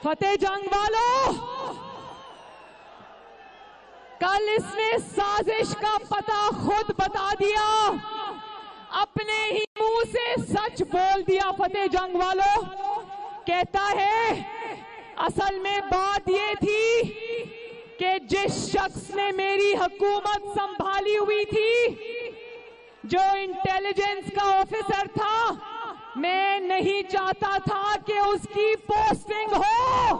फतेह जंग वालों, कल इसने साजिश का पता खुद बता दिया, अपने ही मुंह से सच बोल दिया। फतेह जंग वालों कहता है असल में बात ये थी कि जिस शख्स ने मेरी हुकूमत संभाली हुई थी, जो इंटेलिजेंस का ऑफिसर था, मैं नहीं चाहता था कि उसकी पोस्टिंग हो।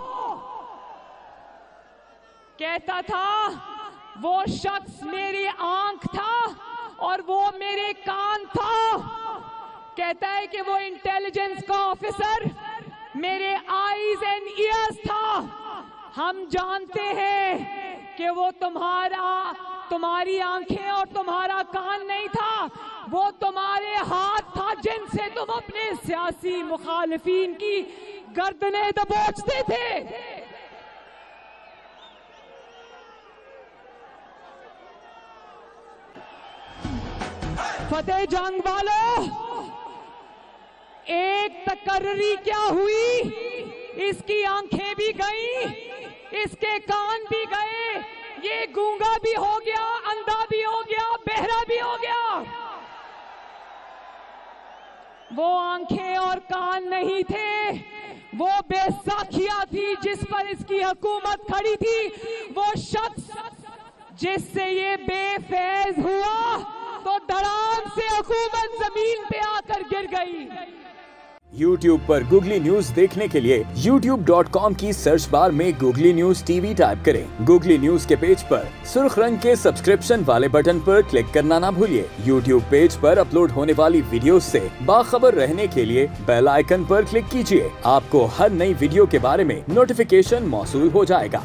कहता था वो शख्स मेरी आंख था और वो मेरे कान था। कहता है कि वो इंटेलिजेंस का ऑफिसर मेरे आईज एंड ईयर्स था। हम जानते हैं कि वो तुम्हारी आंखें और तुम्हारा कान नहीं था, वो तुम्हारे हाथ था जिनसे तुम अपने सियासी मुखालिफिन की गर्दनें दबोचते थे। फतेह जंग वालों, एक तकर्री क्या हुई, इसकी आंखें भी गई, इसके कान भी गए, ये गूंगा भी हो गया, अंधा भी हो गया, बहरा भी हो गया। वो आंखें और कान नहीं थे, वो बैसाखियां थी जिस पर इसकी हुकूमत खड़ी थी। वो शख्स जिससे ये बेफैज हुआ तो धड़ाम से हुकूमत जमीन पे आकर गिर गई। YouTube पर गूगली न्यूज देखने के लिए youtube.com की सर्च बार में गूगली न्यूज टीवी टाइप करें। गूगली न्यूज के पेज पर सुर्ख रंग के सब्सक्रिप्शन वाले बटन पर क्लिक करना ना भूलिए। YouTube पेज पर अपलोड होने वाली वीडियोस से बाखबर रहने के लिए बेल आइकन पर क्लिक कीजिए। आपको हर नई वीडियो के बारे में नोटिफिकेशन मौसूल हो जाएगा।